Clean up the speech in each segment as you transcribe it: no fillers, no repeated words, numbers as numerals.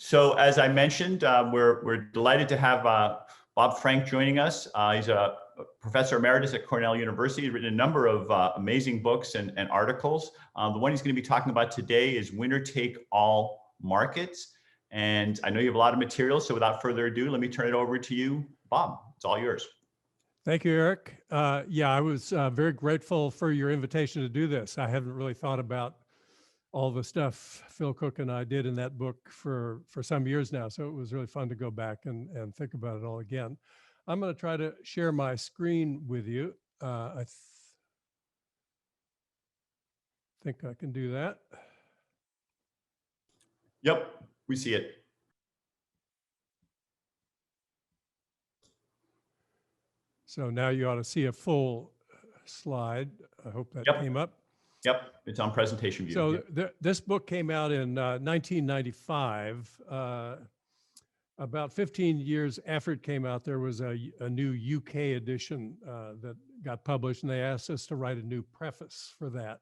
So as I mentioned, we're delighted to have Bob Frank joining us. He's a professor emeritus at Cornell University. He's written a number of amazing books and articles. The one he's going to be talking about today is Winner Take All Markets. And I know you have a lot of material, so without further ado, let me turn it over to you, Bob. It's all yours. Thank you, Eric. Yeah, I was very grateful for your invitation to do this. I haven't really thought about all the stuff Phil Cook and I did in that book for some years now, so it was really fun to go back and think about it all again. I'm going to try to share my screen with you. I think I can do that. Yep, we see it. So now you ought to see a full slide. I hope that came up. Yep, it's on presentation view. So this book came out in 1995. About 15 years after it came out, there was a new UK edition that got published, and they asked us to write a new preface for that.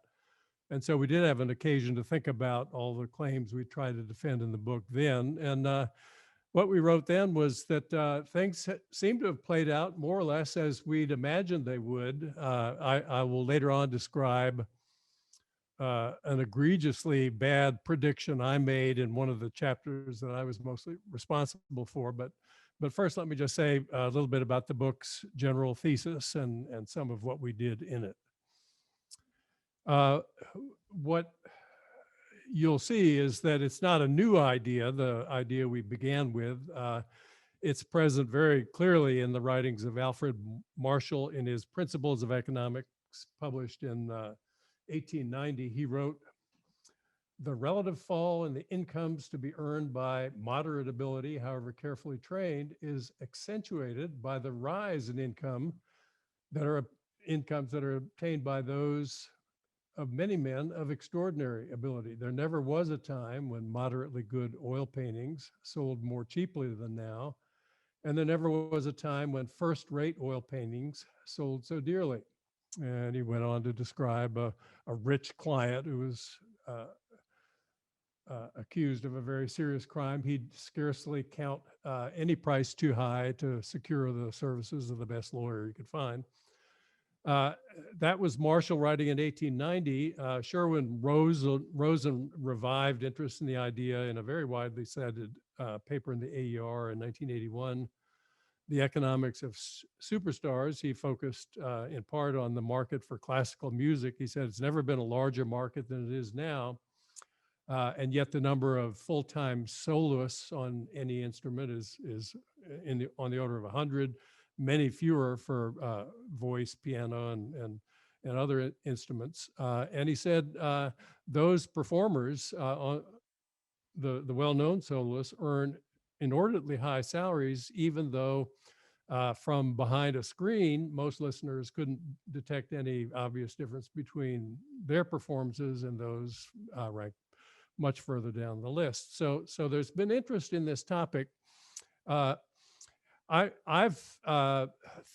And so we did have an occasion to think about all the claims we tried to defend in the book then. And what we wrote then was that things seem to have played out more or less as we'd imagined they would. I will later on describe an egregiously bad prediction I made in one of the chapters that I was mostly responsible for. But first, let me just say a little bit about the book's general thesis and some of what we did in it. What you'll see is that it's not a new idea, the idea we began with. It's present very clearly in the writings of Alfred Marshall in his Principles of Economics, published in 1890. He wrote, "The relative fall in the incomes to be earned by moderate ability, however carefully trained, is accentuated by the rise in incomes that are obtained by those of many men of extraordinary ability. There never was a time when moderately good oil paintings sold more cheaply than now, and there never was a time when first-rate oil paintings sold so dearly." And he went on to describe a rich client who was accused of a very serious crime. He'd scarcely count any price too high to secure the services of the best lawyer he could find. That was Marshall writing in 1890. Sherwin-Rosen revived interest in the idea in a very widely cited paper in the AER in 1981, The Economics of Superstars. He focused in part on the market for classical music. He said it's never been a larger market than it is now, and yet the number of full-time soloists on any instrument is on the order of 100. Many fewer for voice, piano, and other instruments. And he said those performers, the well-known soloists, earn inordinately high salaries, even though from behind a screen, most listeners couldn't detect any obvious difference between their performances and those ranked much further down the list. So there's been interest in this topic. I've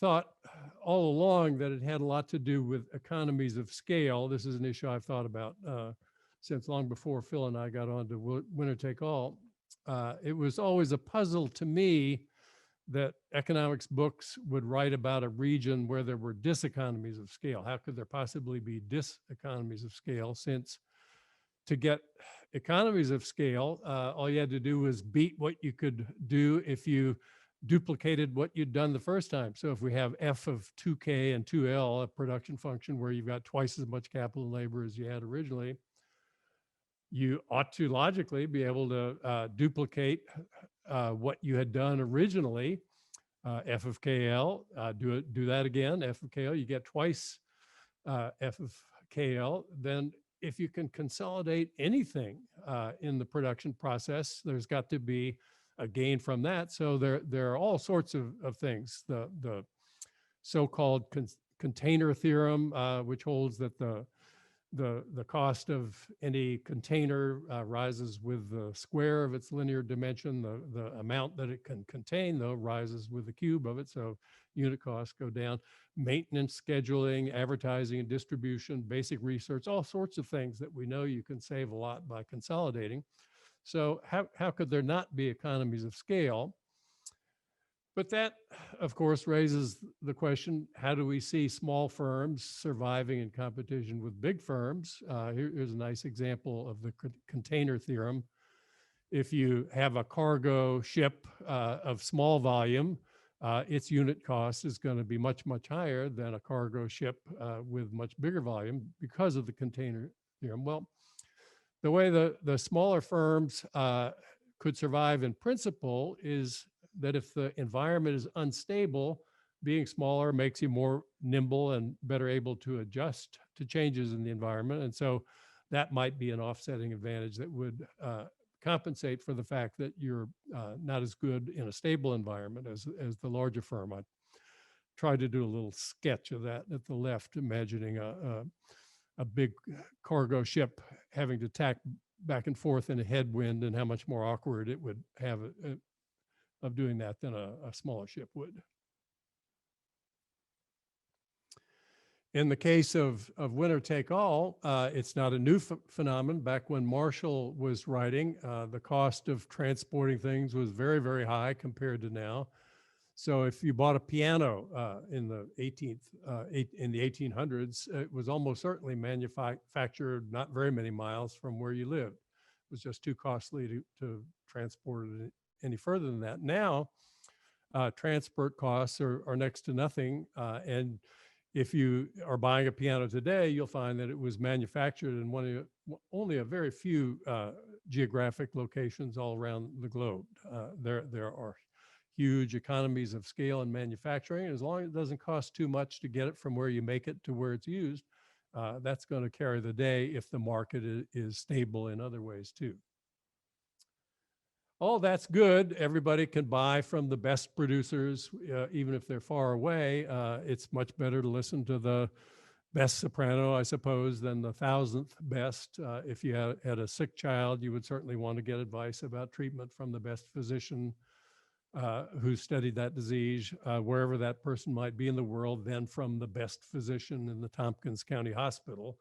thought all along that it had a lot to do with economies of scale. This is an issue I've thought about since long before Phil and I got on to Winner Take All. It was always a puzzle to me that economics books would write about a region where there were diseconomies of scale. How could there possibly be diseconomies of scale, since to get economies of scale, all you had to do was beat what you could do if you duplicated what you'd done the first time. So if we have F of 2K and 2L, a production function where you've got twice as much capital and labor as you had originally, you ought to logically be able to duplicate what you had done originally. F of KL, do that again, F of KL, you get twice F of KL. Then if you can consolidate anything in the production process, there's got to be a gain from that. So there are all sorts of things. The so-called container theorem, which holds that the cost of any container rises with the square of its linear dimension. The amount that it can contain, though, rises with the cube of it. So unit costs go down. Maintenance, scheduling, advertising and distribution, basic research, all sorts of things that we know you can save a lot by consolidating. So how could there not be economies of scale? But that, of course, raises the question, how do we see small firms surviving in competition with big firms? Here's a nice example of the container theorem. If you have a cargo ship of small volume, its unit cost is going to be much, much higher than a cargo ship with much bigger volume because of the container theorem. Well, the way the smaller firms could survive in principle is that if the environment is unstable, being smaller makes you more nimble and better able to adjust to changes in the environment. And so that might be an offsetting advantage that would compensate for the fact that you're not as good in a stable environment as the larger firm. I tried to do a little sketch of that at the left, imagining a big cargo ship having to tack back and forth in a headwind and how much more awkward it would have of doing that than a smaller ship would. In the case of winner take all, it's not a new phenomenon. Back when Marshall was writing, the cost of transporting things was very, very high compared to now. So if you bought a piano in the 1800s, it was almost certainly manufactured not very many miles from where you lived. It was just too costly to transport it any further than that. Now, transport costs are next to nothing. And if you are buying a piano today, you'll find that it was manufactured in only a very few geographic locations all around the globe. There are huge economies of scale in manufacturing. As long as it doesn't cost too much to get it from where you make it to where it's used, that's going to carry the day if the market is stable in other ways too. All that's good. Everybody can buy from the best producers, even if they're far away. It's much better to listen to the best soprano, I suppose, than the 1,000th best. If you had a sick child, you would certainly want to get advice about treatment from the best physician who studied that disease, wherever that person might be in the world, then from the best physician in the Tompkins County Hospital.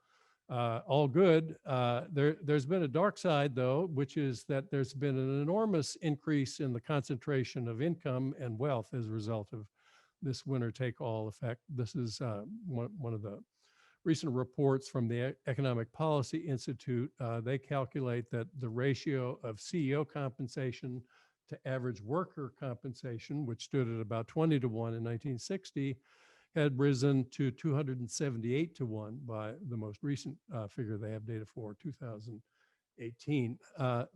All good. There's been a dark side, though, which is that there's been an enormous increase in the concentration of income and wealth as a result of this winner-take-all effect. This is one of the recent reports from the Economic Policy Institute. They calculate that the ratio of CEO compensation to average worker compensation, which stood at about 20 to 1 in 1960, had risen to 278 to 1 by the most recent figure they have data for, 2018.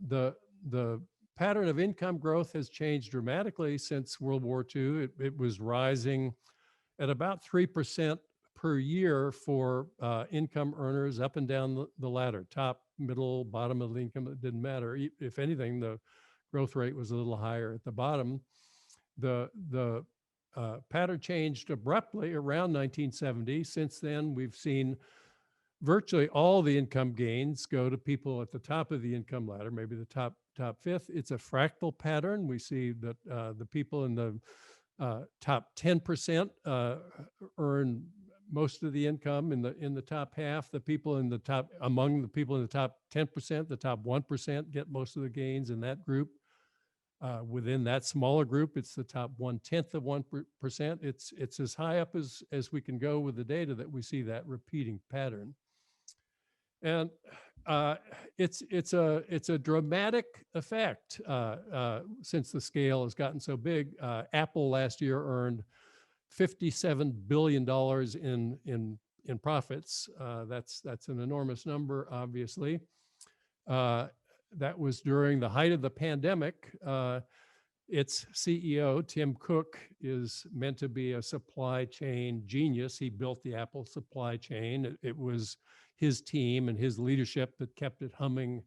The pattern of income growth has changed dramatically since World War II. It was rising at about 3% per year for income earners up and down the ladder, top, middle, bottom of the income, it didn't matter. If anything, the growth rate was a little higher at the bottom. The pattern changed abruptly around 1970. Since then, we've seen virtually all the income gains go to people at the top of the income ladder, maybe the top fifth. It's a fractal pattern. We see that the people in the top 10% earn most of the income in the top half. The people in the top, among the people in the top 10%, the top 1% get most of the gains in that group. Within that smaller group, it's the top 1/10 of 1%. It's as high up as we can go with the data that we see that repeating pattern. And it's a dramatic effect since the scale has gotten so big. Apple last year earned $57 billion in profits. That's an enormous number, obviously. That was during the height of the pandemic. Its CEO, Tim Cook, is meant to be a supply chain genius. He built the Apple supply chain. It was his team and his leadership that kept it humming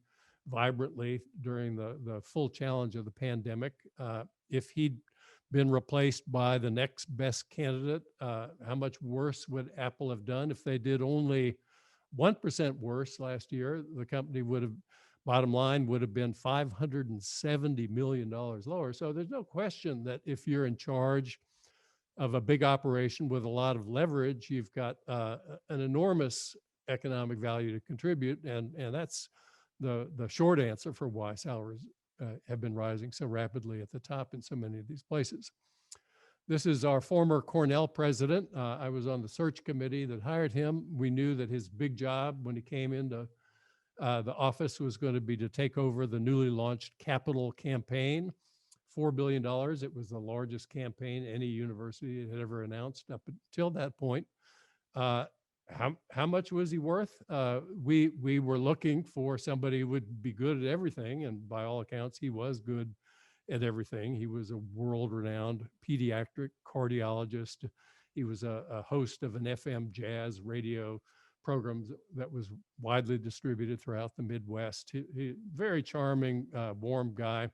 vibrantly during the full challenge of the pandemic. If he'd been replaced by the next best candidate, how much worse would Apple have done? If they did only 1% worse last year, the company would have, bottom line would have been $570 million lower. So there's no question that if you're in charge of a big operation with a lot of leverage, you've got an enormous economic value to contribute, and that's the short answer for why salaries have been rising so rapidly at the top in so many of these places. This is our former Cornell president. I was on the search committee that hired him. We knew that his big job when he came into the office was going to be to take over the newly launched capital campaign, $4 billion. It was the largest campaign any university had ever announced up until that point. How much was he worth? We were looking for somebody who would be good at everything, and by all accounts, he was good at everything. He was a world-renowned pediatric cardiologist. He was a host of an FM jazz radio program that was widely distributed throughout the Midwest. He very charming, warm guy.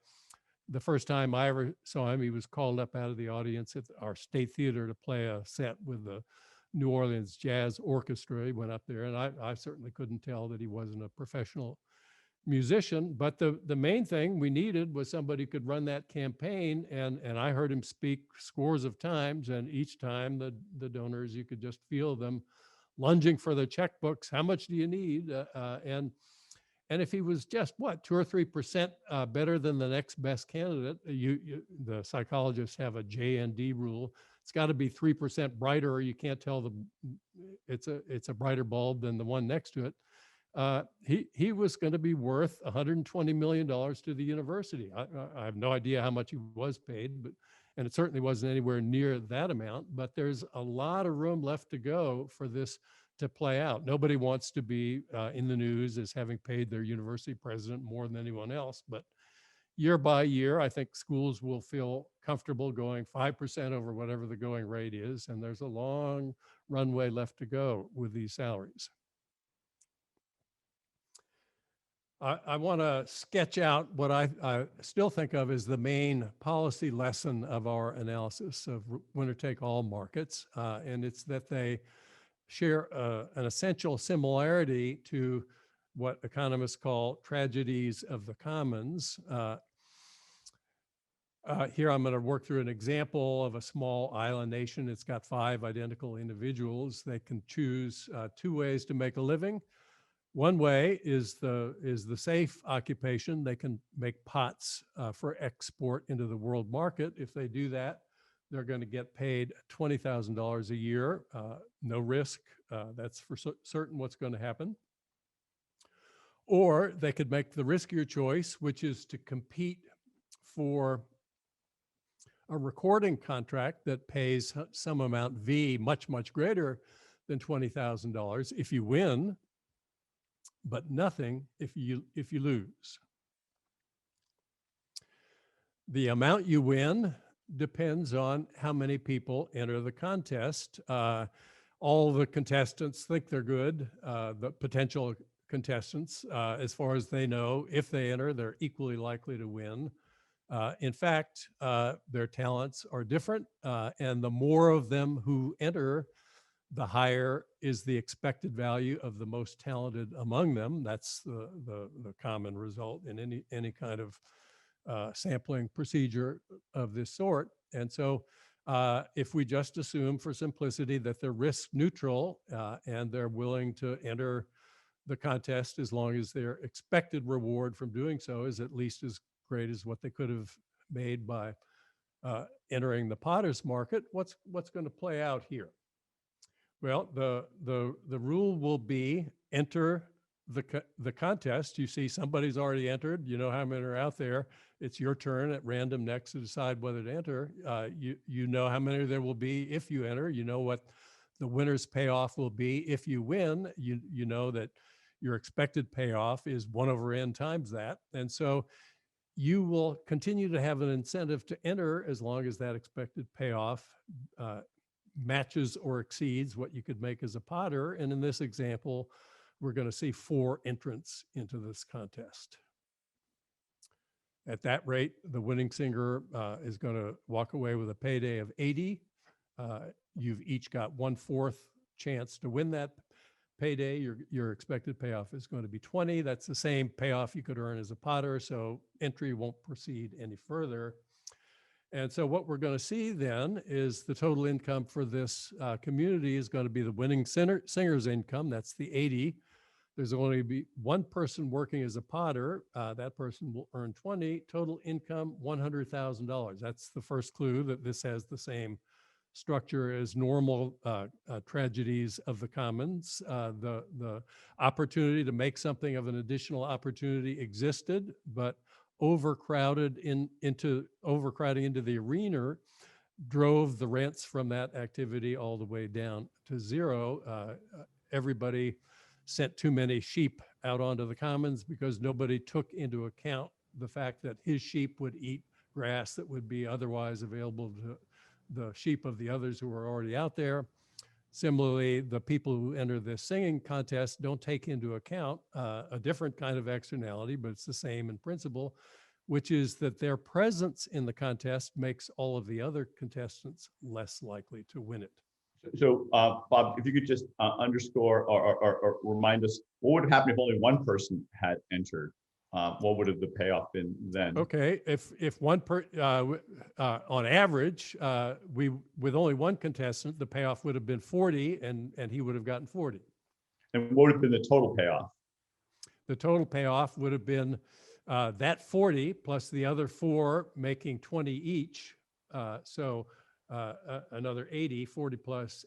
The first time I ever saw him, he was called up out of the audience at our State Theater to play a set with the New Orleans Jazz Orchestra. He went up there, and I certainly couldn't tell that he wasn't a professional musician. But the main thing we needed was somebody who could run that campaign, and I heard him speak scores of times, and each time the donors, you could just feel them lunging for their checkbooks. How much do you need? And if he was just, what, 2 or 3% better than the next best candidate, the psychologists have a J&D rule. It's got to be 3% brighter, or you can't tell it's a brighter bulb than the one next to it. He was going to be worth $120 million to the university. I have no idea how much he was paid, and it certainly wasn't anywhere near that amount. But there's a lot of room left to go for this to play out. Nobody wants to be in the news as having paid their university president more than anyone else. But year by year, I think schools will feel comfortable going 5% over whatever the going rate is. And there's a long runway left to go with these salaries. I want to sketch out what I still think of as the main policy lesson of our analysis of winner-take-all markets. And it's that they share an essential similarity to what economists call tragedies of the commons. Here I'm going to work through an example of a small island nation. It's got 5 identical individuals. They can choose 2 ways to make a living. One way is the safe occupation. They can make pots for export into the world market. If they do that, they're going to get paid $20,000 a year, no risk. That's for certain what's going to happen. Or they could make the riskier choice, which is to compete for a recording contract that pays some amount V, much, much greater than $20,000 if you win, but nothing if you lose. The amount you win depends on how many people enter the contest. All the contestants think they're good. The potential contestants, as far as they know, if they enter, they're equally likely to win. In fact, their talents are different, and the more of them who enter, the higher is the expected value of the most talented among them. That's the common result in any kind of sampling procedure of this sort. And so if we just assume for simplicity that they're risk neutral and they're willing to enter the contest as long as their expected reward from doing so is at least as great as what they could have made by entering the potter's market, what's going to play out here? Well, the rule will be enter the contest. You see somebody's already entered. You know how many are out there. It's your turn at random next to decide whether to enter. You know how many there will be if you enter. You know what the winner's payoff will be if you win. You know that your expected payoff is 1/n times that. And so you will continue to have an incentive to enter as long as that expected payoff matches or exceeds what you could make as a potter. And in this example, we're going to see 4 entrants into this contest. At that rate, the winning singer is going to walk away with a payday of 80. You've each got 1/4 chance to win that payday. Your expected payoff is going to be 20. That's the same payoff you could earn as a potter, so entry won't proceed any further. And so what we're going to see then is the total income for this community is going to be the winning singer's income. That's the 80 There's only be one person working as a potter. That person will earn 20. Total income, $100,000. That's the first clue that this has the same structure as normal tragedies of the commons. The opportunity to make something of an additional opportunity existed, but overcrowding into the arena drove the rents from that activity all the way down to zero. Everybody sent too many sheep out onto the commons because nobody took into account the fact that his sheep would eat grass that would be otherwise available to the sheep of the others who were already out there. Similarly, the people who enter this singing contest don't take into account a different kind of externality, but it's the same in principle, which is that their presence in the contest makes all of the other contestants less likely to win it. So, Bob, if you could just underscore or remind us, what would happen if only one person had entered? What would have the payoff been then? Okay, if one on average, with only one contestant, the payoff would have been 40, and he would have gotten 40. And what would have been the total payoff? The total payoff would have been that 40 plus the other 4 making 20 each. So another 80, 40 plus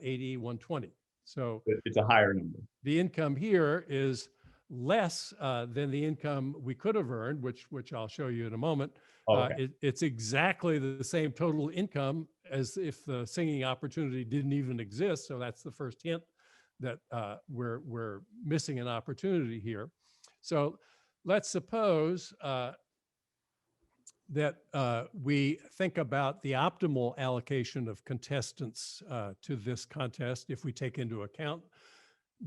80, 120. So it's a higher number. The income here is less than the income we could have earned, which I'll show you in a moment. Okay. It's exactly the same total income as if the singing opportunity didn't even exist. So that's the first hint that we're missing an opportunity here. So let's suppose that we think about the optimal allocation of contestants to this contest if we take into account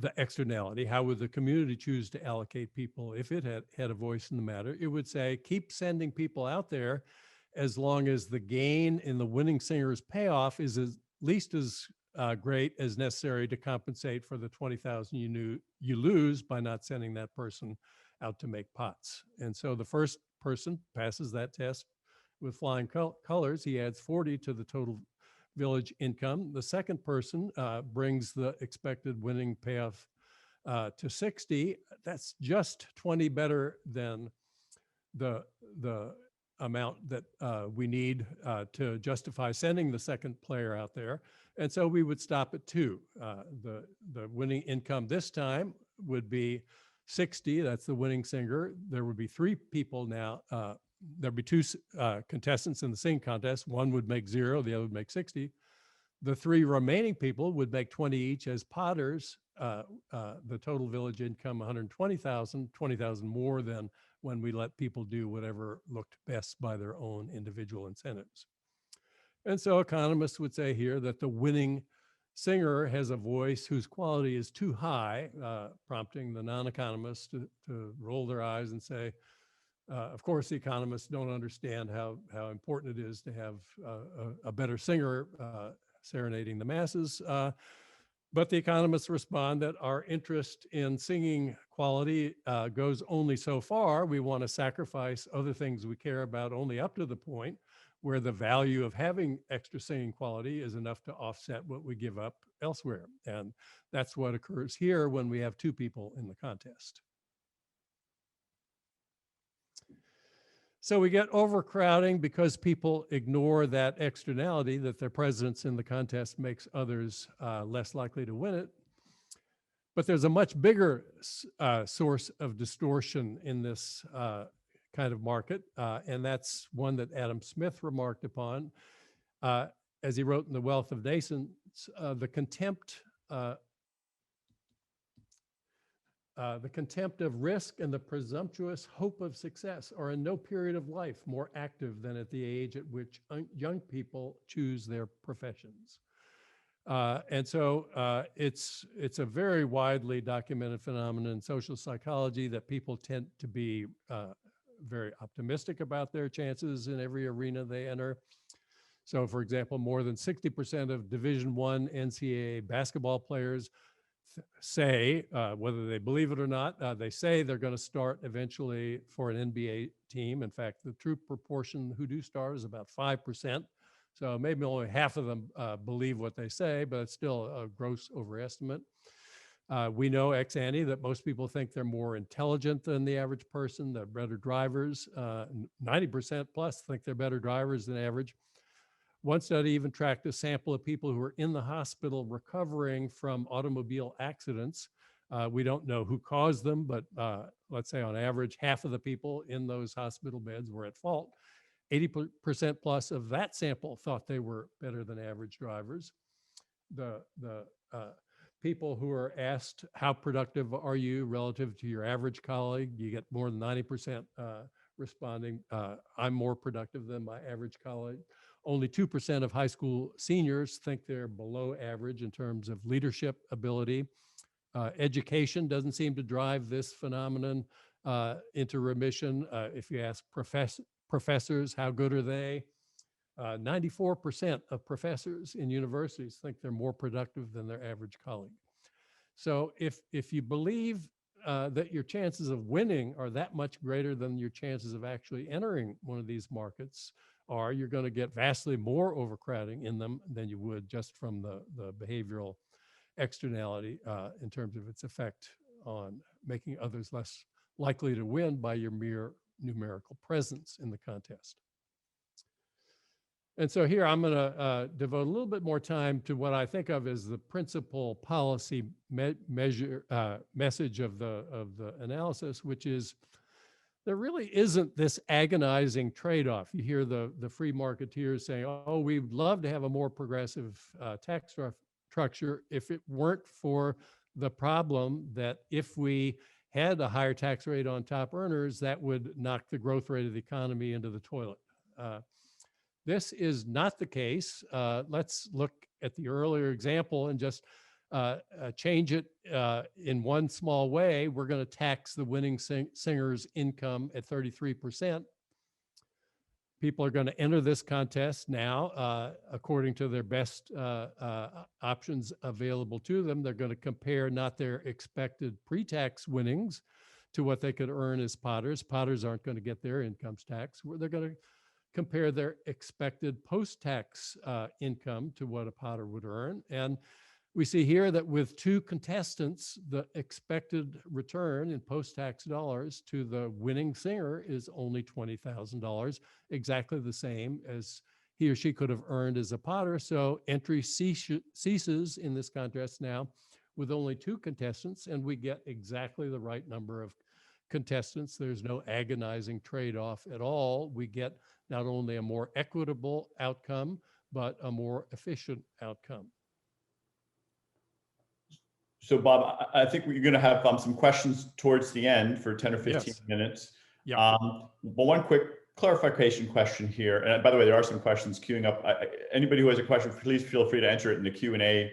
the externality. How would the community choose to allocate people if it had a voice in the matter? It would say, keep sending people out there as long as the gain in the winning singer's payoff is at least as great as necessary to compensate for the 20,000 you lose by not sending that person out to make pots. And so the first person passes that test with flying colors. He adds 40 to the total village income. The second person brings the expected winning payoff to 60. That's just 20 better than the amount that we need to justify sending the second player out there. And so we would stop at 2. The winning income this time would be 60. That's the winning singer. There would be 3 people now. There'd be 2 contestants in the singing contest. One would make 0, the other would make 60. The 3 remaining people would make 20 each as potters. The total village income, 120,000, 20,000 more than when we let people do whatever looked best by their own individual incentives. And so economists would say here that the winning singer has a voice whose quality is too high, prompting the non-economists to roll their eyes and say, of course, the economists don't understand how important it is to have a better singer serenading the masses. But the economists respond that our interest in singing quality goes only so far. We want to sacrifice other things we care about only up to the point where the value of having extra singing quality is enough to offset what we give up elsewhere. And that's what occurs here when we have 2 people in the contest. So we get overcrowding because people ignore that externality that their presence in the contest makes others less likely to win it. But there's a much bigger source of distortion in this kind of market, and that's one that Adam Smith remarked upon. As he wrote in The Wealth of Nations, the contempt of risk and the presumptuous hope of success are in no period of life more active than at the age at which young people choose their professions. And so it's a very widely documented phenomenon in social psychology that people tend to be very optimistic about their chances in every arena they enter. So for example, more than 60% of Division I NCAA basketball players say, whether they believe it or not, they say they're going to start eventually for an NBA team. In fact, the true proportion who do start is about 5%. So maybe only half of them believe what they say, but it's still a gross overestimate. We know ex ante that most people think they're more intelligent than the average person, they're better drivers. 90% plus think they're better drivers than average. One study even tracked a sample of people who were in the hospital recovering from automobile accidents. We don't know who caused them, but let's say on average, half of the people in those hospital beds were at fault. 80% plus of that sample thought they were better than average drivers. The people who are asked, how productive are you relative to your average colleague? You get more than 90% responding, I'm more productive than my average colleague. Only 2% of high school seniors think they're below average in terms of leadership ability. Education doesn't seem to drive this phenomenon into remission. If you ask professors, how good are they? 94% of professors in universities think they're more productive than their average colleague. So if you believe that your chances of winning are that much greater than your chances of actually entering one of these markets are, you're going to get vastly more overcrowding in them than you would just from the behavioral externality in terms of its effect on making others less likely to win by your mere numerical presence in the contest. And so here I'm going to devote a little bit more time to what I think of as the principal policy message of the analysis, which is there really isn't this agonizing trade-off. You hear the free marketeers saying, oh, we'd love to have a more progressive tax structure if it weren't for the problem that if we had a higher tax rate on top earners, that would knock the growth rate of the economy into the toilet. This is not the case. Let's look at the earlier example and just change it in one small way. We're going to tax the winning singer's income at 33%. People are going to enter this contest now according to their best options available to them. They're going to compare not their expected pre-tax winnings to what they could earn as potters. Potters aren't going to get their income tax. They're going to compare their expected post-tax income to what a potter would earn. And we see here that with two contestants, the expected return in post-tax dollars to the winning singer is only $20,000, exactly the same as he or she could have earned as a potter. So entry ceases in this contest now with only two contestants, and we get exactly the right number of contestants. There's no agonizing trade-off at all. We get not only a more equitable outcome, but a more efficient outcome. So Bob, I think we're going to have some questions towards the end for 10 or 15 Yes. minutes. Yeah. But one quick clarification question here. And by the way, there are some questions queuing up. Anybody who has a question, please feel free to enter it in the Q&A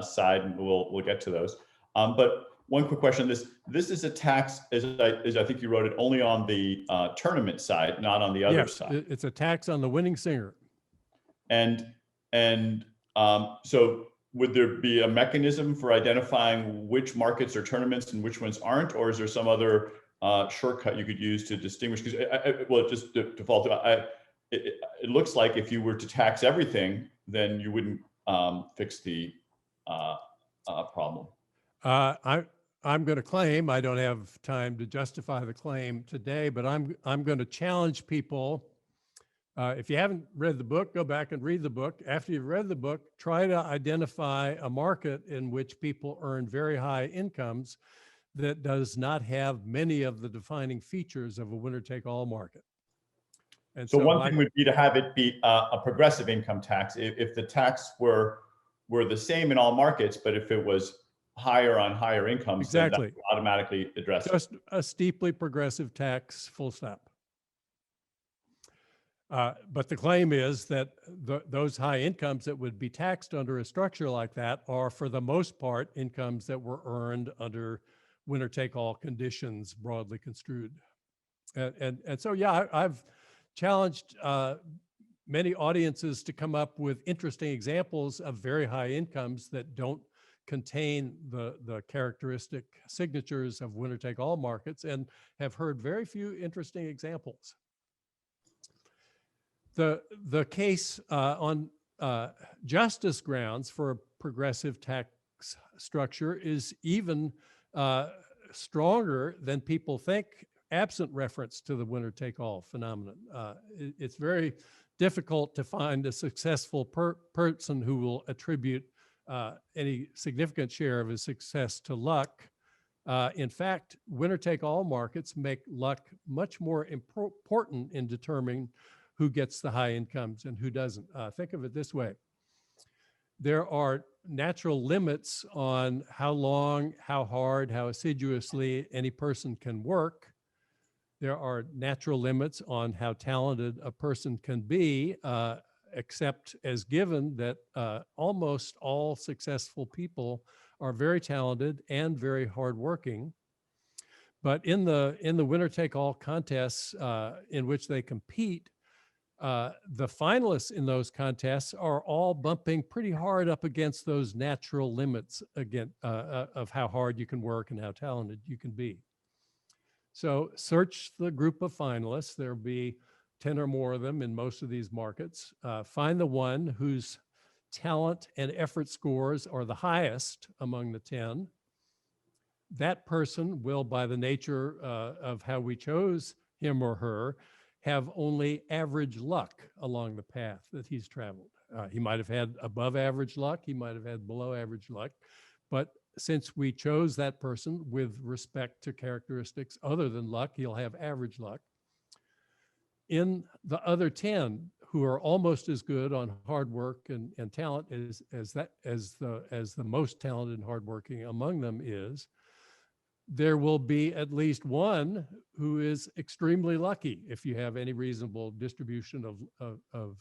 side, and we'll get to those. But one quick question: this is a tax, as I think you wrote it, only on the tournament side, not on the other side. It's a tax on the winning singer. And so would there be a mechanism for identifying which markets are tournaments and which ones aren't, or is there some other shortcut you could use to distinguish? Because well, just to default, it looks like if you were to tax everything, then you wouldn't fix the problem. I'm going to claim, I don't have time to justify the claim today, but I'm going to challenge people. If you haven't read the book, go back and read the book. After you've read the book, try to identify a market in which people earn very high incomes that does not have many of the defining features of a winner-take-all market. And so one thing would be to have it be a progressive income tax. If the tax were the same in all markets, but if it was higher on higher incomes, exactly, then that would automatically address just a steeply progressive tax, full stop. But the claim is that those high incomes that would be taxed under a structure like that are, for the most part, incomes that were earned under winner-take-all conditions, broadly construed. And so, yeah, I've challenged many audiences to come up with interesting examples of very high incomes that don't contain the characteristic signatures of winner-take-all markets, and have heard very few interesting examples. The case on justice grounds for a progressive structure is even stronger than people think, absent reference to the winner-take-all phenomenon. It's very difficult to find a successful person who will attribute any significant share of his success to luck. In fact, winner-take-all markets make luck much more important in determining who gets the high incomes and who doesn't. Think of it this way. There are natural limits on how long, how hard, how assiduously any person can work. There are natural limits on how talented a person can be, except as given that almost all successful people are very talented and very hardworking. But in the winner-take-all contests in which they compete, the finalists in those contests are all bumping pretty hard up against those natural limits again of how hard you can work and how talented you can be. So search the group of finalists. There'll be 10 or more of them in most of these markets. Find the one whose talent and effort scores are the highest among the 10. That person will, by the nature of how we chose him or her, have only average luck along the path that he's traveled. He might have had above average luck, he might have had below average luck, but since we chose that person with respect to characteristics other than luck, he'll have average luck. In the other 10, who are almost as good on hard work and talent as the most talented and hardworking among them is, there will be at least one who is extremely lucky. If you have any reasonable distribution of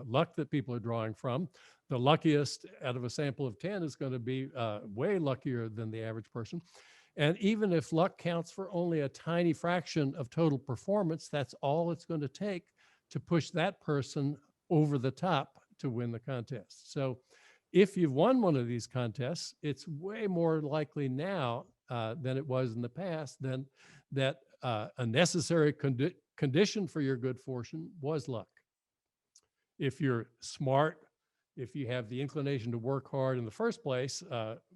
luck that people are drawing from, the luckiest out of a sample of 10 is going to be way luckier than the average person. And even if luck counts for only a tiny fraction of total performance, that's all it's going to take to push that person over the top to win the contest. So if you've won one of these contests, it's way more likely now than it was in the past, then that a necessary condition for your good fortune was luck. If you're smart, if you have the inclination to work hard in the first place,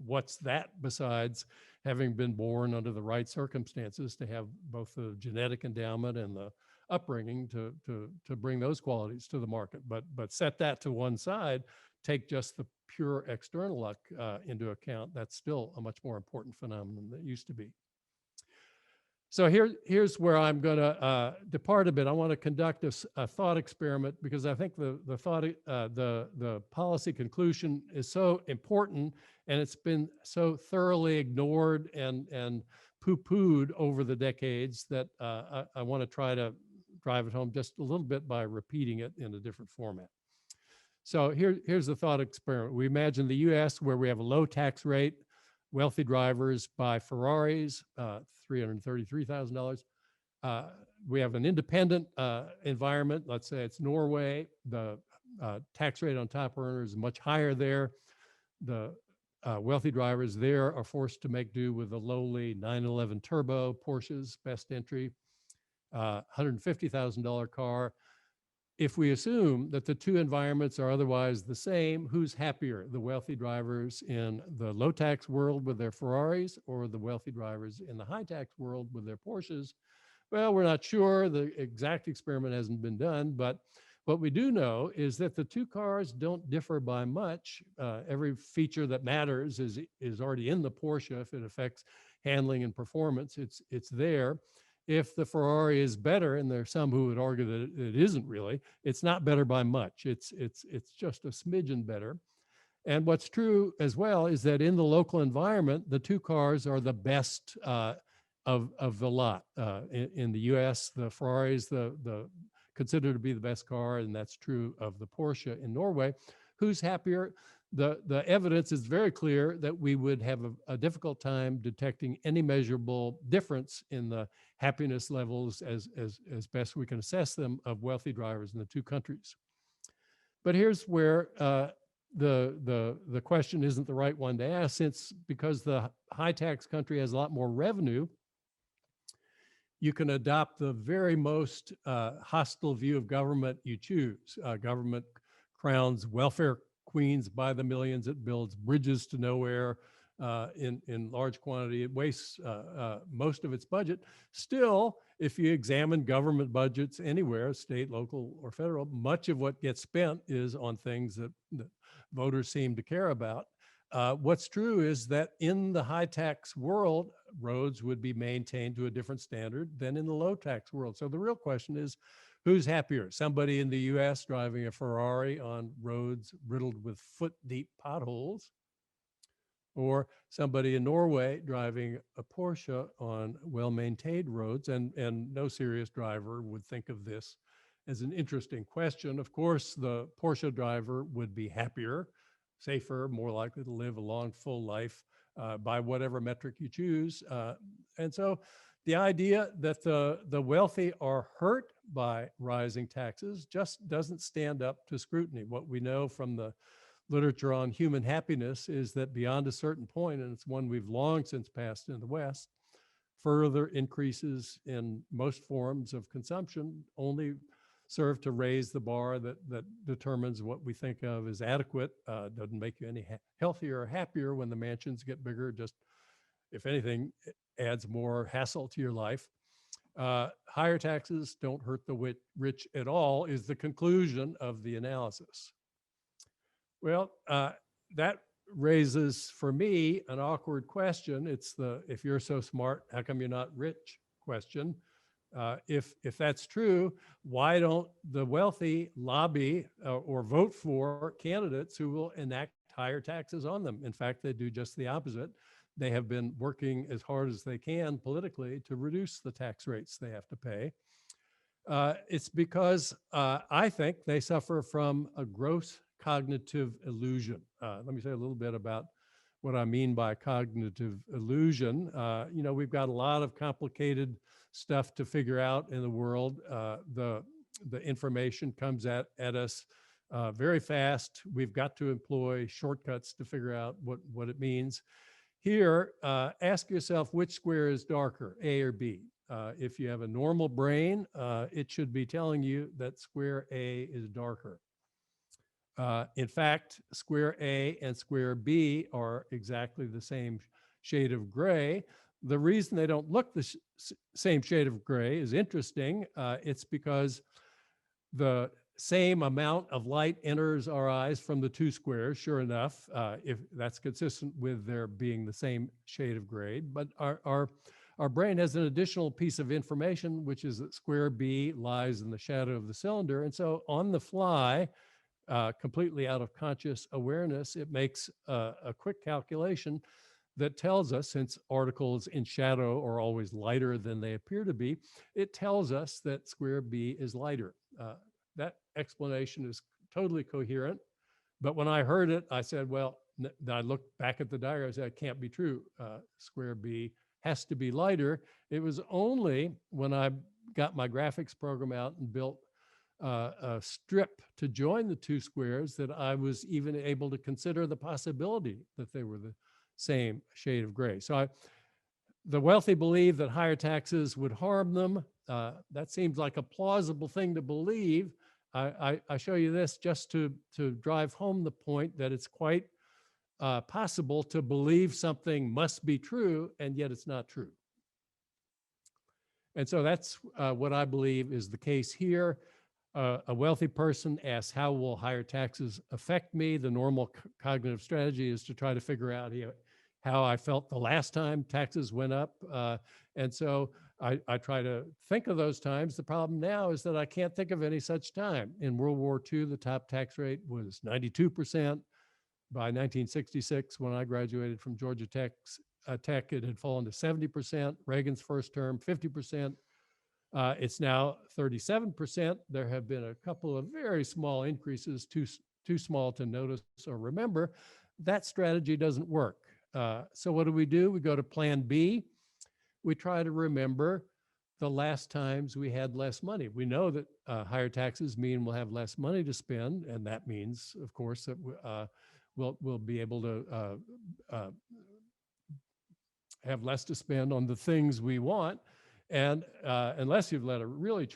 what's that besides having been born under the right circumstances to have both the genetic endowment and the upbringing to bring those qualities to the market? But set that to one side, take just the pure external luck into account. That's still a much more important phenomenon than it used to be. So here's where I'm going to depart a bit. I want to conduct a thought experiment because I think the policy conclusion is so important and it's been so thoroughly ignored and poo-pooed over the decades that I want to try to drive it home just a little bit by repeating it in a different format. So here's the thought experiment. We imagine the US where we have a low tax rate, wealthy drivers buy Ferraris, $333,000. We have an independent environment. Let's say it's Norway. The tax rate on top earners is much higher there. The wealthy drivers there are forced to make do with a lowly 911 Turbo, Porsche's best entry, $150,000 car. If we assume that the two environments are otherwise the same, who's happier, the wealthy drivers in the low tax world with their Ferraris or the wealthy drivers in the high tax world with their Porsches? Well, we're not sure. The exact experiment hasn't been done, but what we do know is that the two cars don't differ by much. Every feature that matters is already in the Porsche. If it affects handling and performance, it's there. If the Ferrari is better, and there are some who would argue that it isn't really, it's not better by much. It's just a smidgen better. And what's true as well is that in the local environment, the two cars are the best of the lot. In the US, the Ferrari is the considered to be the best car, and that's true of the Porsche in Norway. Who's happier? The evidence is very clear that we would have a difficult time detecting any measurable difference in the happiness levels as best we can assess them of wealthy drivers in the two countries. But here's where the question isn't the right one to ask, because the high tax country has a lot more revenue, you can adopt the very most hostile view of government you choose. Government crowns welfare Queens by the millions. It builds bridges to nowhere in large quantity. It wastes most of its budget. Still, if you examine government budgets anywhere, state, local, or federal, much of what gets spent is on things that voters seem to care about. What's true is that in the high tax world, roads would be maintained to a different standard than in the low tax world. So the real question is, who's happier? Somebody in the US driving a Ferrari on roads riddled with foot-deep potholes, or somebody in Norway driving a Porsche on well-maintained roads? And no serious driver would think of this as an interesting question. Of course, the Porsche driver would be happier, safer, more likely to live a long, full life by whatever metric you choose. And so the idea that the wealthy are hurt by rising taxes just doesn't stand up to scrutiny. What we know from the literature on human happiness is that beyond a certain point, and it's one we've long since passed in the West, further increases in most forms of consumption only serve to raise the bar that determines what we think of as adequate. Doesn't make you any healthier or happier when the mansions get bigger. Just, if anything, it adds more hassle to your life. Higher taxes don't hurt the rich at all is the conclusion of the analysis. Well, that raises for me an awkward question. It's the, if you're so smart, how come you're not rich question. If that's true, why don't the wealthy lobby or vote for candidates who will enact higher taxes on them? In fact, they do just the opposite. They have been working as hard as they can politically to reduce the tax rates they have to pay. It's because I think they suffer from a gross cognitive illusion. Let me say a little bit about what I mean by cognitive illusion. You know, we've got a lot of complicated stuff to figure out in the world. The information comes at us very fast. We've got to employ shortcuts to figure out what it means. Here, ask yourself which square is darker, A or B. If you have a normal brain, it should be telling you that square A is darker. In fact, square A and square B are exactly the same shade of gray. The reason they don't look the same shade of gray is interesting. It's because the same amount of light enters our eyes from the two squares, sure enough, if that's consistent with their being the same shade of gray. But our brain has an additional piece of information, which is that square B lies in the shadow of the cylinder. And so on the fly, completely out of conscious awareness, it makes a quick calculation that tells us, since articles in shadow are always lighter than they appear to be, it tells us that square B is lighter. That explanation is totally coherent. But when I heard it, I said, well, I looked back at the diagram, I said, it can't be true. Square B has to be lighter. It was only when I got my graphics program out and built a strip to join the two squares that I was even able to consider the possibility that they were the same shade of gray. So the wealthy believe that higher taxes would harm them. That seems like a plausible thing to believe. I show you this just to drive home the point that it's quite possible to believe something must be true, and yet it's not true. And so that's what I believe is the case here. A wealthy person asks, how will higher taxes affect me? The normal cognitive strategy is to try to figure out how I felt the last time taxes went up. And so I try to think of those times. The problem now is that I can't think of any such time. In World War II, the top tax rate was 92%. By 1966, when I graduated from Georgia Tech, it had fallen to 70%. Reagan's first term, 50%. It's now 37%. There have been a couple of very small increases, too small to notice or remember. That strategy doesn't work. So what do? We go to plan B. We try to remember the last times we had less money. We know that higher taxes mean we'll have less money to spend, and that means, of course, that we'll be able to have less to spend on the things we want. And unless you've led a really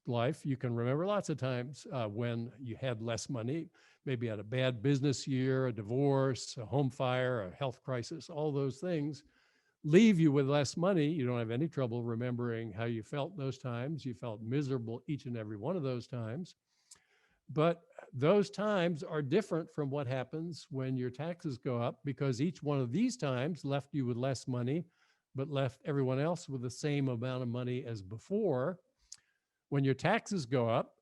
life, you can remember lots of times when you had less money, maybe had a bad business year, a divorce, a home fire, a health crisis, all those things leave you with less money. You don't have any trouble remembering how you felt those times. You felt miserable each and every one of those times. But those times are different from what happens when your taxes go up, because each one of these times left you with less money, but left everyone else with the same amount of money as before. When your taxes go up,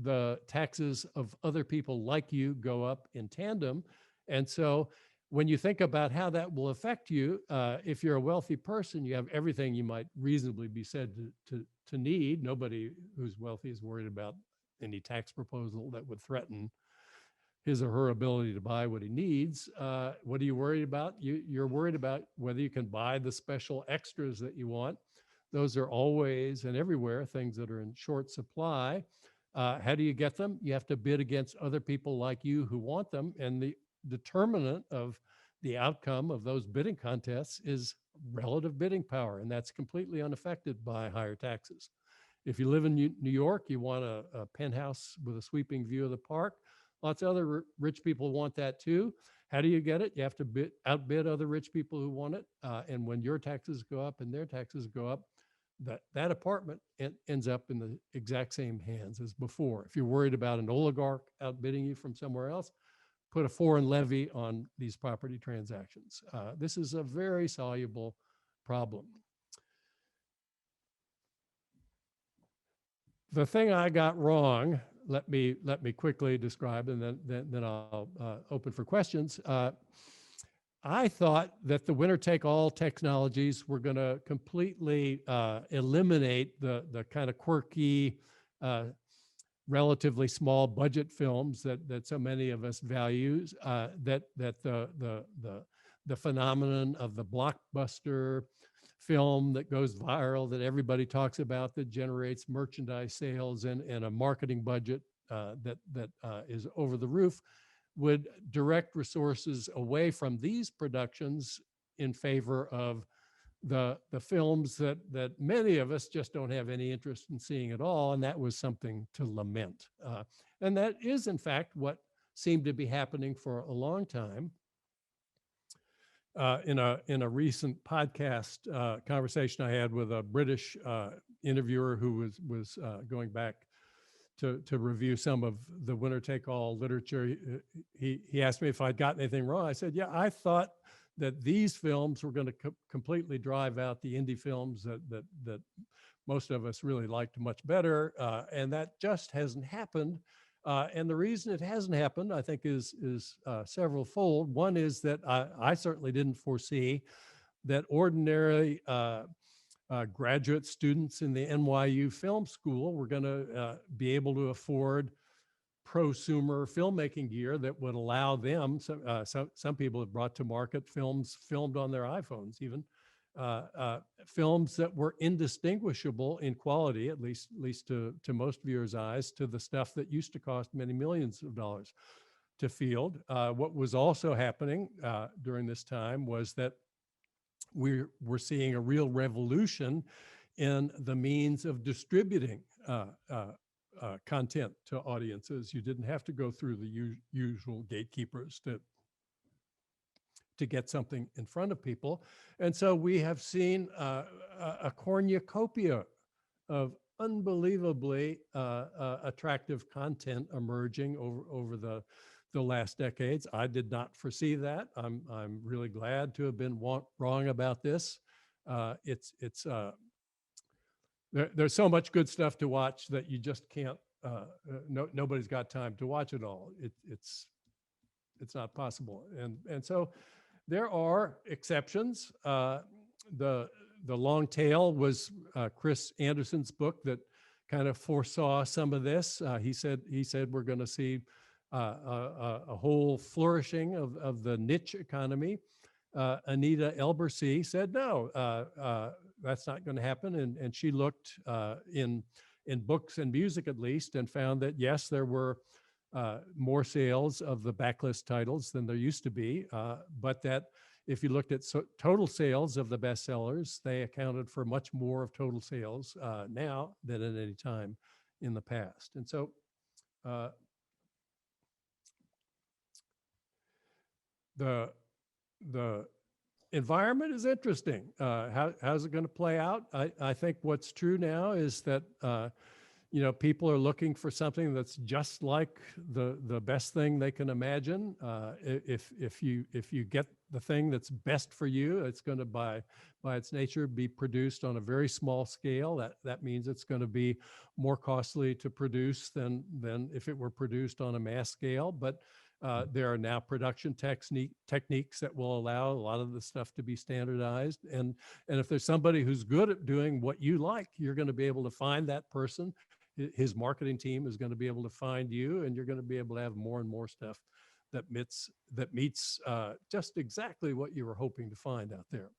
the taxes of other people like you go up in tandem. And so when you think about how that will affect you, if you're a wealthy person, you have everything you might reasonably be said to need. Nobody who's wealthy is worried about any tax proposal that would threaten his or her ability to buy what he needs. What are you worried about? You're worried about whether you can buy the special extras that you want. Those are always and everywhere things that are in short supply. How do you get them? You have to bid against other people like you who want them. And the determinant of the outcome of those bidding contests is relative bidding power. And that's completely unaffected by higher taxes. If you live in New York, you want a penthouse with a sweeping view of the park. Lots of other rich people want that too. How do you get it? You have to outbid other rich people who want it. And when your taxes go up and their taxes go up, that apartment ends up in the exact same hands as before. If you're worried about an oligarch outbidding you from somewhere else, put a foreign levy on these property transactions. This is a very soluble problem. The thing I got wrong, let me quickly describe, and then I'll open for questions. I thought that the winner-take-all technologies were going to completely eliminate the kind of quirky, relatively small budget films that so many of us value. That the phenomenon of the blockbuster film that goes viral, that everybody talks about, that generates merchandise sales and a marketing budget that is over the roof, would direct resources away from these productions in favor of the films that many of us just don't have any interest in seeing at all. And that was something to lament. And that is, in fact, what seemed to be happening for a long time. In a recent podcast conversation I had with a British interviewer who was going back to review some of the winner-take-all literature, he asked me if I'd gotten anything wrong. I said, yeah, I thought that these films were going to completely drive out the indie films that most of us really liked much better, and that just hasn't happened. And the reason it hasn't happened, I think, is several-fold. One is that I certainly didn't foresee that ordinary graduate students in the NYU Film School were going to be able to afford prosumer filmmaking gear that would allow them. Some people have brought to market films filmed on their iPhones, even films that were indistinguishable in quality, at least to most viewers' eyes, to the stuff that used to cost many millions of dollars to field. What was also happening during this time was that we're seeing a real revolution in the means of distributing content to audiences. You didn't have to go through the usual gatekeepers to get something in front of people. And so we have seen a cornucopia of unbelievably attractive content emerging over the last decades. I did not foresee that. I'm really glad to have been wrong about this. There's so much good stuff to watch that you just can't. Nobody's got time to watch it all. It's not possible. And so there are exceptions. The long tail was Chris Anderson's book that kind of foresaw some of this. He said we're going to see a whole flourishing of the niche economy. Anita Elbersy said, no, that's not going to happen. And she looked in books and music, at least, and found that, yes, there were more sales of the backlist titles than there used to be, but that if you looked at total sales of the bestsellers, they accounted for much more of total sales now than at any time in the past. And so the environment is interesting. How's it going to play out? I think what's true now is that people are looking for something that's just like the best thing they can imagine. If you get the thing that's best for you, it's going to by its nature be produced on a very small scale. That means it's going to be more costly to produce than if it were produced on a mass scale. But there are now production techniques that will allow a lot of the stuff to be standardized. And if there's somebody who's good at doing what you like, you're going to be able to find that person. His marketing team is going to be able to find you, and you're going to be able to have more and more stuff that meets just exactly what you were hoping to find out there.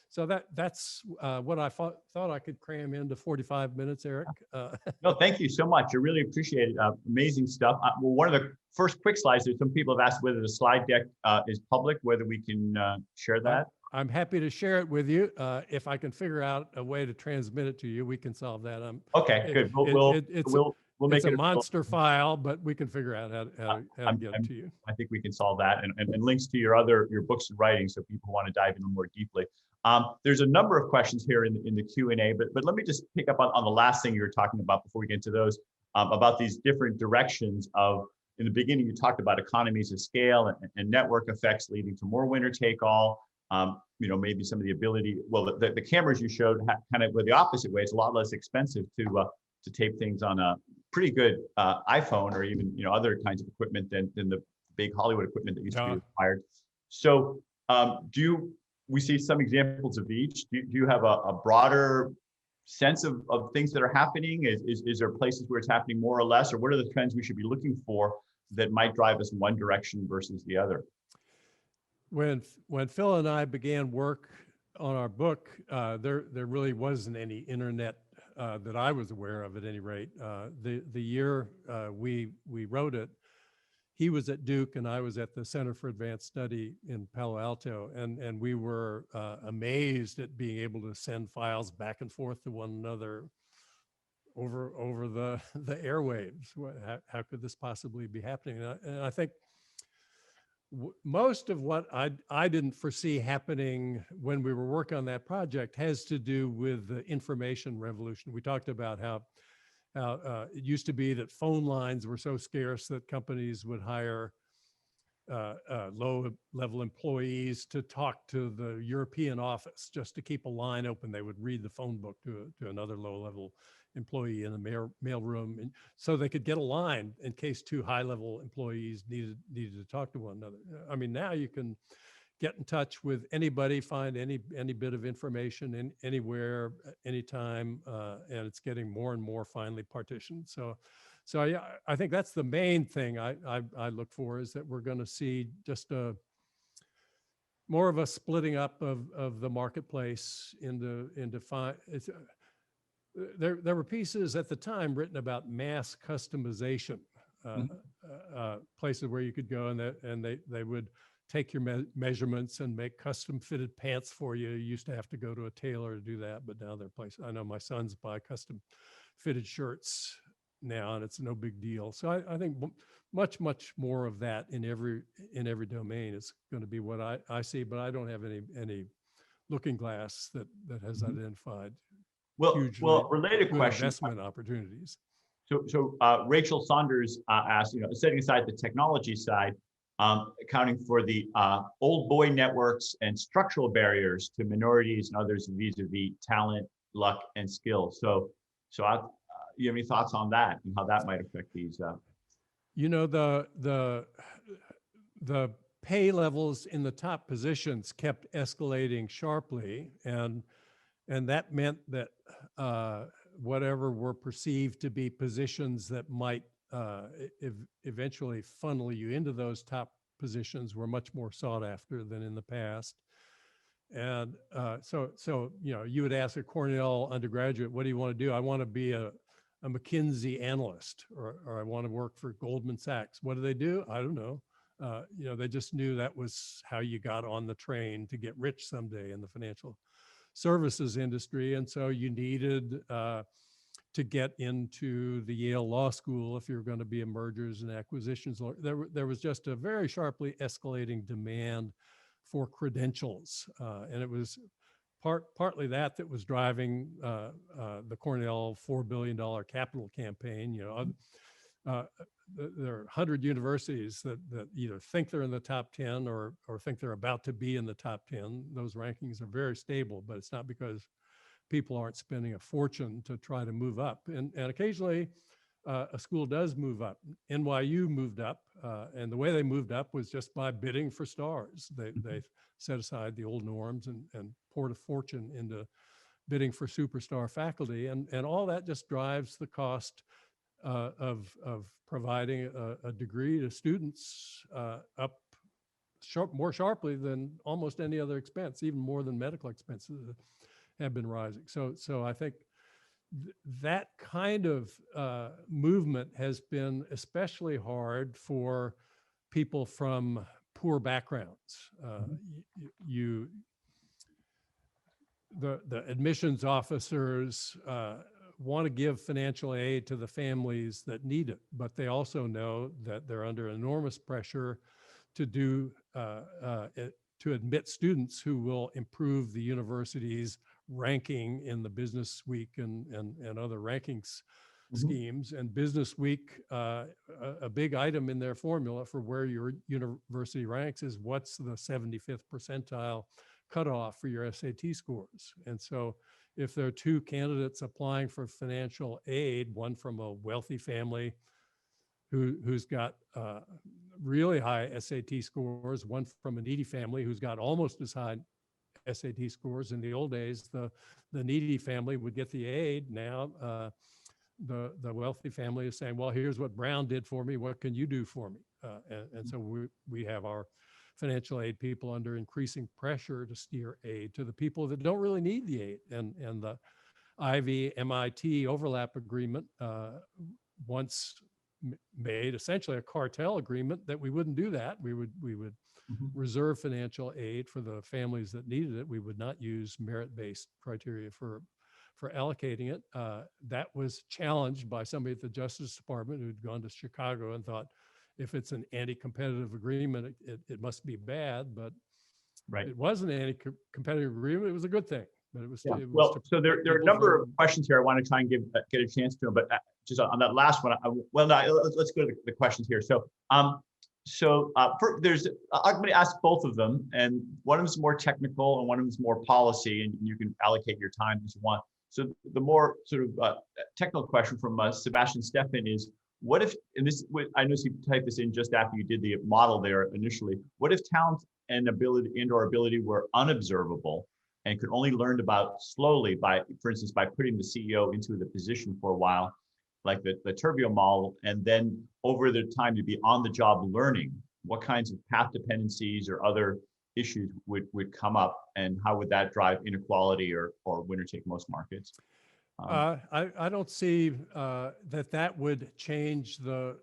So that's what I thought I could cram into 45 minutes, Erik. No, thank you so much. I really appreciate it. Amazing stuff. Well, one of the first quick slides, there's some people have asked whether the slide deck is public, whether we can share that. I'm happy to share it with you. If I can figure out a way to transmit it to you, we can solve that. Okay, good. We'll make it a monster file, but we can figure out how to get it to you. I think we can solve that, and links to your books and writings, so people want to dive in more deeply. There's a number of questions here in the Q&A, but let me just pick up on the last thing you were talking about before we get into those, about these different directions of, in the beginning, you talked about economies of scale and network effects leading to more winner take all. Maybe some of the ability, well, the cameras you showed kind of were the opposite way. It's a lot less expensive to tape things on a pretty good iPhone or even other kinds of equipment than the big Hollywood equipment that used to be required. So we see some examples of each. Do you have a broader sense of things that are happening? Is there places where it's happening more or less, or what are the trends we should be looking for that might drive us in one direction versus the other? When Phil and I began work on our book, there really wasn't any internet that I was aware of at any rate. The year we wrote it, he was at Duke and I was at the Center for Advanced Study in Palo Alto, and we were amazed at being able to send files back and forth to one another over the airwaves. How could this possibly be happening? And I think most of what I didn't foresee happening when we were working on that project has to do with the information revolution. We talked about how it used to be that phone lines were so scarce that companies would hire low-level employees to talk to the European office just to keep a line open. They would read the phone book to another low-level employee in the mail room, and so they could get a line in case two high-level employees needed to talk to one another. I mean, now you can get in touch with anybody, find any bit of information anywhere, anytime, and it's getting more and more finely partitioned. So yeah, I think that's the main thing I look for, is that we're going to see just more of a splitting up of the marketplace into there were pieces at the time written about mass customization, places where you could go and they would take your measurements and make custom fitted pants for you. You used to have to go to a tailor to do that, but now there are places. I know my sons buy custom fitted shirts now, and it's no big deal. So I think much more of that in every domain is going to be what I see, but I don't have any looking glass that has identified related question. Investment opportunities. So Rachel Saunders asked, setting aside the technology side, accounting for the old boy networks and structural barriers to minorities and others vis-a-vis talent, luck, and skill. So you have any thoughts on that and how that might affect these? The pay levels in the top positions kept escalating sharply, and that meant that whatever were perceived to be positions that might eventually funnel you into those top positions were much more sought after than in the past. And so you would ask a Cornell undergraduate, what do you want to do? I want to be a McKinsey analyst, or I want to work for Goldman Sachs. What do? I don't know. They just knew that was how you got on the train to get rich someday in the financial services industry. And so you needed to get into the Yale Law School if you're going to be a mergers and acquisitions lawyer. There was just a very sharply escalating demand for credentials, and it was partly that was driving the Cornell $4 billion capital campaign. There are 100 universities that either think they're in the top 10 or think they're about to be in the top 10. Those rankings are very stable, but it's not because people aren't spending a fortune to try to move up. And occasionally a school does move up. NYU moved up, and the way they moved up was just by bidding for stars. They set aside the old norms and poured a fortune into bidding for superstar faculty. And all that just drives the cost of providing a degree to students up more sharply than almost any other expense, even more than medical expenses have been rising. So I think that kind of movement has been especially hard for people from poor backgrounds. The admissions officers want to give financial aid to the families that need it, but they also know that they're under enormous pressure to to admit students who will improve the university's ranking in the Business Week and other rankings schemes. And Business Week, a big item in their formula for where your university ranks is what's the 75th percentile cutoff for your SAT scores. And so if there are two candidates applying for financial aid, one from a wealthy family who's got really high SAT scores, one from a needy family who's got almost as high SAT scores. In the old days, the needy family would get the aid. Now, the wealthy family is saying, well, here's what Brown did for me. What can you do for me? And so we have our financial aid people under increasing pressure to steer aid to the people that don't really need the aid. And the Ivy-MIT overlap agreement once made essentially a cartel agreement that we wouldn't do that. We would reserve financial aid for the families that needed it. We would not use merit-based criteria for allocating it. That was challenged by somebody at the Justice Department who'd gone to Chicago and thought, if it's an anti-competitive agreement, it must be bad, but it wasn't an anti-competitive agreement. It was a good thing, but it was. Yeah. Well, so there are a number of questions here. I want to try and get a chance to them, but just on that last one, let's go to the questions here. So, I'm going to ask both of them, and one of them is more technical and one of them is more policy, and you can allocate your time as you want. So the more sort of technical question from Sebastian Stefan is, what if, and this, I noticed you typed this in just after you did the model there initially, what if talent and ability and/or ability were unobservable and could only learned about slowly by, for instance, by putting the CEO into the position for a while, like the Turbio model, and then over the time to be on the job learning? What kinds of path dependencies or other issues would come up, and how would that drive inequality or winner take most markets? I don't see that would change the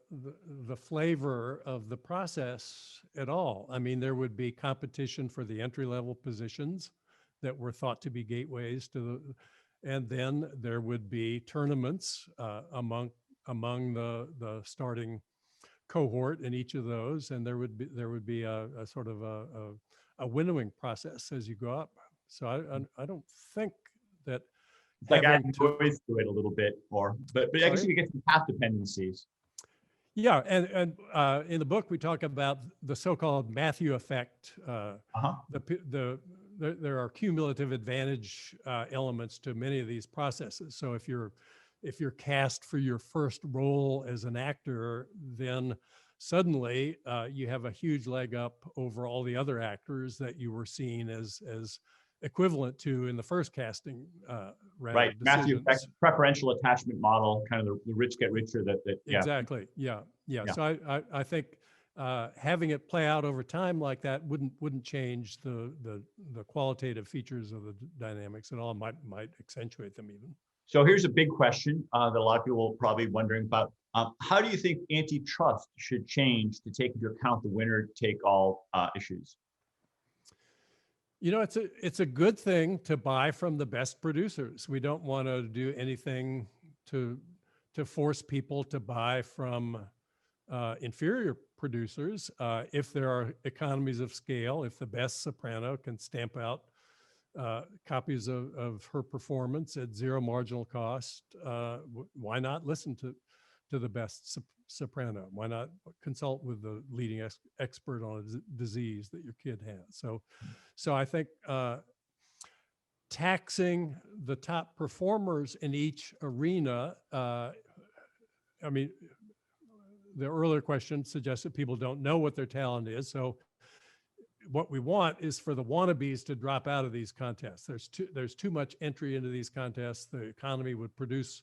flavor of the process at all. I mean, there would be competition for the entry-level positions that were thought to be gateways to and then there would be tournaments among the starting cohort in each of those, and there would be a sort of a winnowing process as you go up. So I don't think that. It's like adding noise to it a little bit more, but I guess you could get some path dependencies. Yeah, and in the book we talk about the so-called Matthew effect. There are cumulative advantage elements to many of these processes. So if you're cast for your first role as an actor, then suddenly you have a huge leg up over all the other actors that you were seen as equivalent to in the first casting round. Right, Matthew effect, preferential attachment model, kind of the rich get richer. Yeah. Exactly. Yeah. So I think having it play out over time like that wouldn't change the qualitative features of the dynamics at all. Might accentuate them even. So here's a big question that a lot of people are probably wondering about. How do you think antitrust should change to take into account the winner-take-all issues? You know, it's a good thing to buy from the best producers. We don't want to do anything to force people to buy from inferior producers if there are economies of scale. If the best soprano can stamp out copies of her performance at zero marginal cost, why not listen to the best soprano? Why not consult with the leading expert on a disease that your kid has? So I think taxing the top performers in each arena, I mean, the earlier question suggests that people don't know what their talent is. So what we want is for the wannabes to drop out of these contests. There's too much entry into these contests. The economy would produce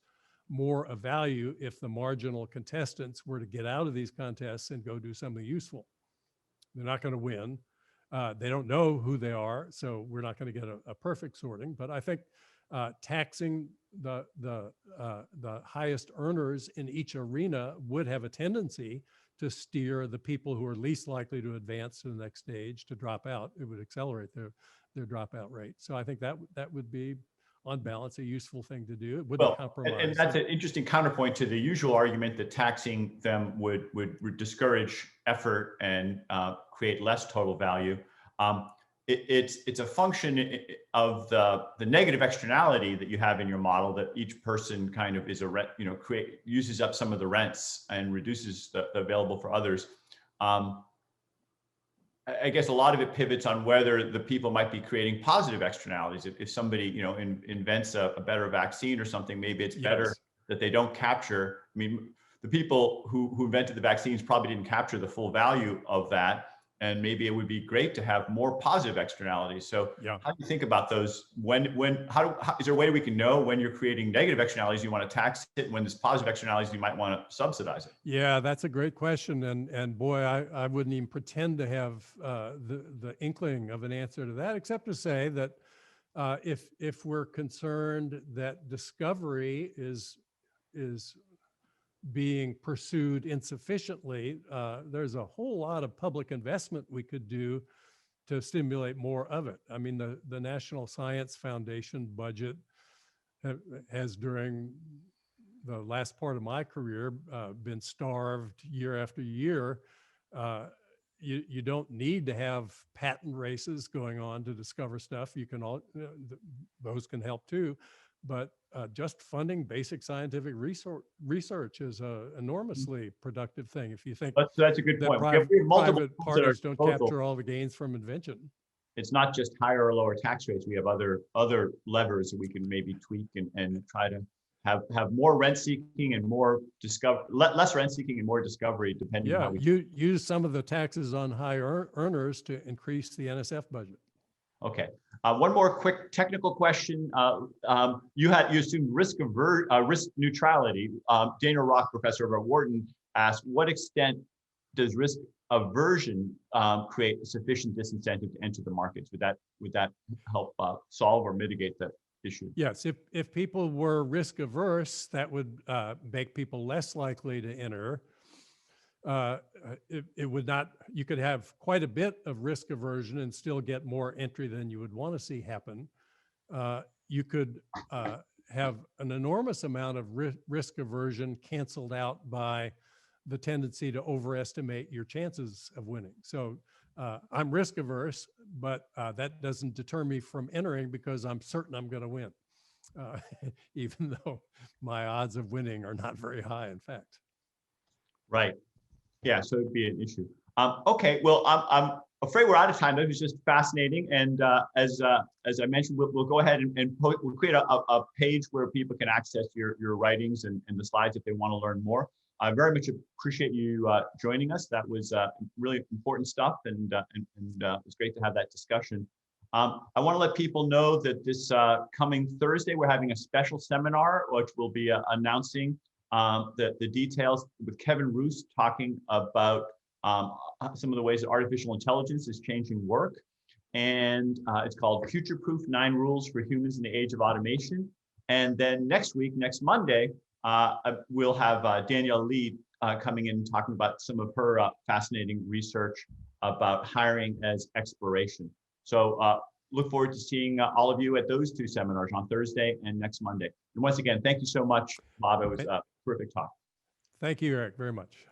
more of value if the marginal contestants were to get out of these contests and go do something useful. They're not going to win. They don't know who they are, so we're not going to get a perfect sorting. But I think taxing the highest earners in each arena would have a tendency to steer the people who are least likely to advance to the next stage to drop out. It would accelerate their dropout rate. So I think that would be, on balance, a useful thing to do. It wouldn't compromise. And that's an interesting counterpoint to the usual argument that taxing them would discourage effort and create less total value. It's a function of the negative externality that you have in your model, that each person kind of is uses up some of the rents and reduces the available for others. I guess a lot of it pivots on whether the people might be creating positive externalities. If somebody invents a better vaccine or something, maybe it's better that they don't capture. I mean, the people who invented the vaccines probably didn't capture the full value of that. And maybe it would be great to have more positive externalities. So how do you think about those? How is there a way we can know when you're creating negative externalities, you want to tax it, and when there's positive externalities, you might want to subsidize it? Yeah, that's a great question. And boy, I wouldn't even pretend to have the inkling of an answer to that, except to say that if we're concerned that discovery is being pursued insufficiently, there's a whole lot of public investment we could do to stimulate more of it. I mean, the National Science Foundation budget has, during the last part of my career, been starved year after year. You don't need to have patent races going on to discover stuff. You can those can help too. But just funding basic scientific research is an enormously productive thing. If you think that's a good point. Private parties don't capture all the gains from invention. It's not just higher or lower tax rates. We have other levers that we can maybe tweak and try to have more rent seeking and more less rent seeking and more discovery, depending on how we use some of the taxes on high earners to increase the NSF budget. Okay. One more quick technical question. You assumed risk neutrality. Daniel Rock, professor over at Wharton, asked, what extent does risk aversion create a sufficient disincentive to enter the markets? Would that help solve or mitigate the issue? Yes, if people were risk averse, that would make people less likely to enter. It would not, you could have quite a bit of risk aversion and still get more entry than you would want to see happen. You could have an enormous amount of risk aversion canceled out by the tendency to overestimate your chances of winning. So I'm risk averse, but that doesn't deter me from entering because I'm certain I'm going to win, even though my odds of winning are not very high, in fact. Right. Yeah, so it'd be an issue. Okay, well, I'm afraid we're out of time. That was just fascinating. And as I mentioned, we'll go ahead and we'll create a page where people can access your writings and the slides if they want to learn more. I very much appreciate you joining us. That was really important stuff, and it's great to have that discussion. I want to let people know that this coming Thursday, we're having a special seminar, which we'll be announcing the details, with Kevin Roos talking about some of the ways that artificial intelligence is changing work. And it's called Future-Proof 9 Rules for Humans in the Age of Automation. And then next week, next Monday, we'll have Danielle Lee coming in and talking about some of her fascinating research about hiring as exploration. So look forward to seeing all of you at those two seminars on Thursday and next Monday. And once again, thank you so much, Bob. It was a terrific talk. Thank you, Eric, very much.